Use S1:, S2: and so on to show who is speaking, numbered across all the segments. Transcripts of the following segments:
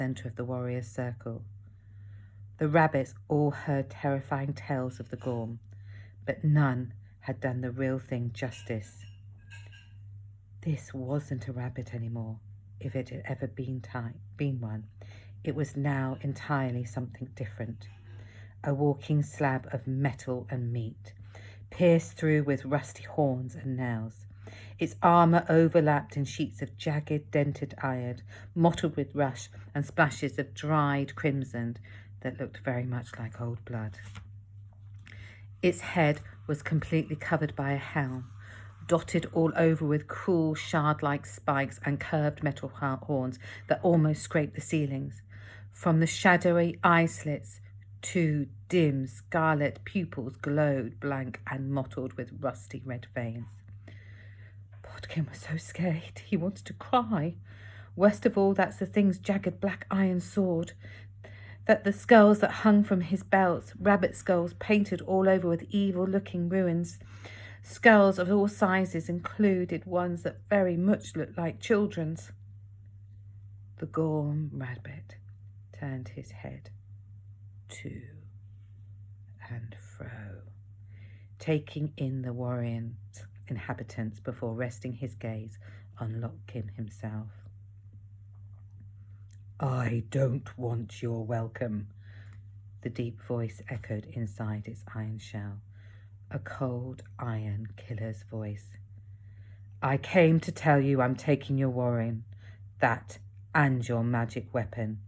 S1: centre of the warriors' circle. The rabbits all heard terrifying tales of the Gorm, but none had done the real thing justice. This wasn't a rabbit anymore, if it had ever been one. It was now entirely something different. A walking slab of metal and meat, pierced through with rusty horns and nails. Its armour overlapped in sheets of jagged, dented iron, mottled with rust and splashes of dried crimson that looked very much like old blood. Its head was completely covered by a helm, dotted all over with cruel shard-like spikes and curved metal horns that almost scraped the ceilings. From the shadowy eye slits, two dim scarlet pupils glowed blank and mottled with rusty red veins. Podkin was so scared he wanted to cry. Worst of all, that's the thing's jagged black iron sword. That the skulls that hung from his belts, rabbit skulls painted all over with evil-looking ruins. Skulls of all sizes included ones that very much looked like children's. The Gorm rabbit turned his head to and fro, taking in the warrior inhabitants before resting his gaze on Lopkin himself. "I don't want your welcome," the deep voice echoed inside its iron shell, a cold iron killer's voice. "I came to tell you I'm taking your warren, that and your magic weapon."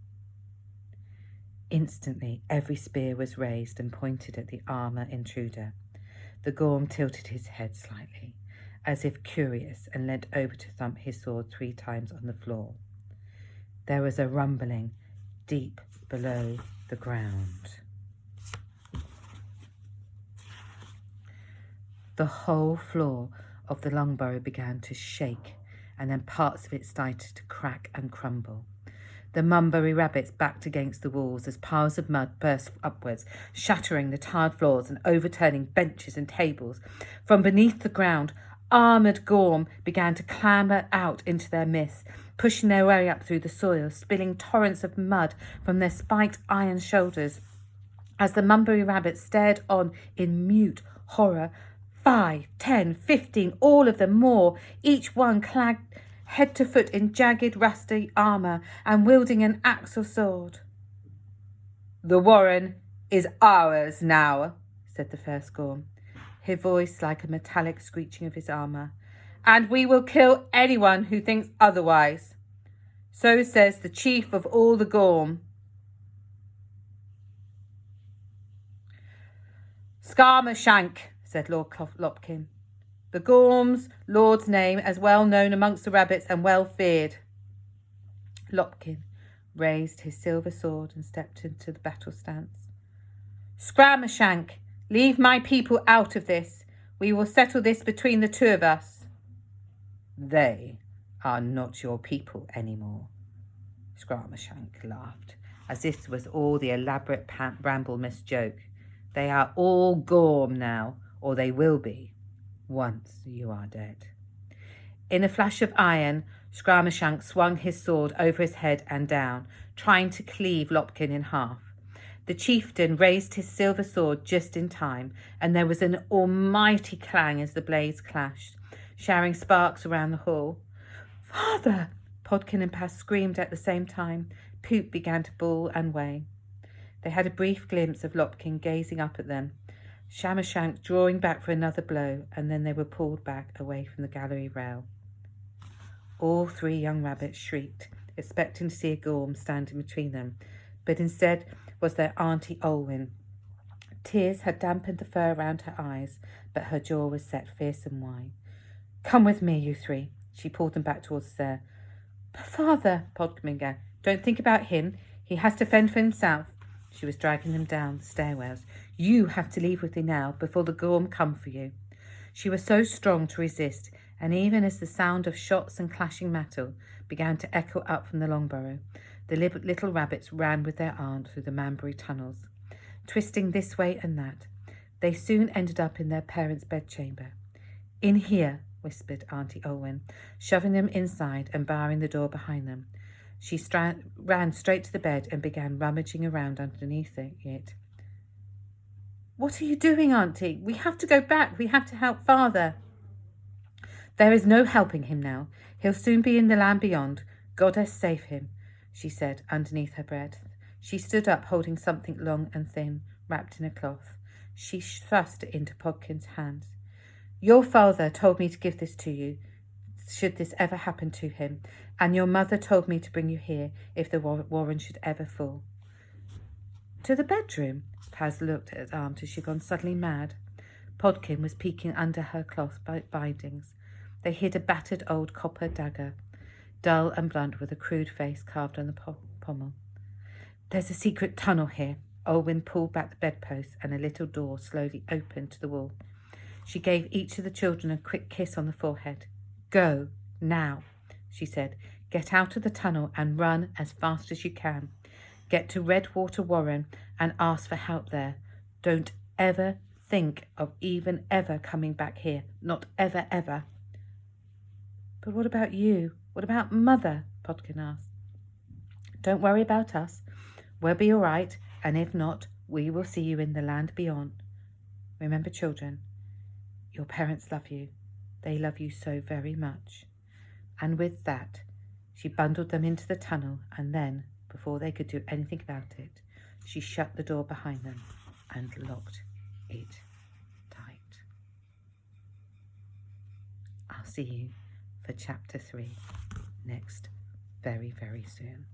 S1: Instantly, every spear was raised and pointed at the armour intruder. The Gorm tilted his head slightly, as if curious, and leant over to thump his sword 3 times on the floor. There was a rumbling deep below the ground. The whole floor of the Longburrow began to shake, and then parts of it started to crack and crumble. The Mumbury rabbits backed against the walls as piles of mud burst upwards, shattering the tiled floors and overturning benches and tables. From beneath the ground, armoured Gorm began to clamber out into their midst, pushing their way up through the soil, spilling torrents of mud from their spiked iron shoulders. As the Mumbury rabbits stared on in mute horror, 5, 10, 15, all of them more, each one clad head to foot in jagged, rusty armour and wielding an axe or sword. "The warren is ours now," said the first Gorm, his voice like a metallic screeching of his armour, "and we will kill anyone who thinks otherwise. So says the chief of all the Gorm." "Skarmashank," said Lord Lopkin. "The Gorm's lord's name, as well known amongst the rabbits and well feared." Lopkin raised his silver sword and stepped into the battle stance. "Skarmashank, leave my people out of this. We will settle this between the two of us." "They are not your people anymore," Skarmashank laughed, as if this was all the elaborate Bramblemas joke. "They are all Gorm now, or they will be, once you are dead." In a flash of iron, Skarmashank swung his sword over his head and down, trying to cleave Lopkin in half. The chieftain raised his silver sword just in time, and there was an almighty clang as the blades clashed, showering sparks around the hall. "Father!" Podkin and Pass screamed at the same time. Poop began to bawl and weigh. They had a brief glimpse of Lopkin gazing up at them, Skarmashank drawing back for another blow, and then they were pulled back away from the gallery rail. All 3 young rabbits shrieked, expecting to see a Gorm standing between them, but instead was their Auntie Olwyn. Tears had dampened the fur around her eyes, but her jaw was set fierce and wide. "Come with me, you 3. She pulled them back towards the stair. "But father," Podkin began, "don't think about him. He has to fend for himself." She was dragging them down the stairwells. "You have to leave with me now, before the Gorm come for you." She was so strong to resist, and even as the sound of shots and clashing metal began to echo up from the Longburrow, the little rabbits ran with their aunt through the Manbury tunnels, twisting this way and that. They soon ended up in their parents' bedchamber. "In here," whispered Auntie Olwyn, shoving them inside and barring the door behind them. She ran straight to the bed and began rummaging around underneath it. What are you doing, Auntie? We have to go back. We have to help Father. There is no helping him now. He'll soon be in the land beyond. Goddess save him, she said underneath her breath. She stood up, holding something long and thin, wrapped in a cloth. She thrust it into Podkin's hands. Your father told me to give this to you, should this ever happen to him, and your mother told me to bring you here if the warren should ever fall. To the bedroom? Paz looked at his aunt as she'd gone suddenly mad. Podkin was peeking under her cloth bindings. They hid a battered old copper dagger, dull and blunt with a crude face carved on the pommel. There's a secret tunnel here. Olwyn pulled back the bedpost and a little door slowly opened to the wall. She gave each of the children a quick kiss on the forehead. Go, now, she said. Get out of the tunnel and run as fast as you can. Get to Redwater Warren and ask for help there. Don't ever think of even ever coming back here. Not ever, ever. But what about you? What about Mother? Podkin asked. Don't worry about us. We'll be all right, and if not, we will see you in the land beyond. Remember, children, your parents love you. They love you so very much. And with that, she bundled them into the tunnel, and then, before they could do anything about it, she shut the door behind them and locked it tight. I'll see you for chapter 3 next very, very soon.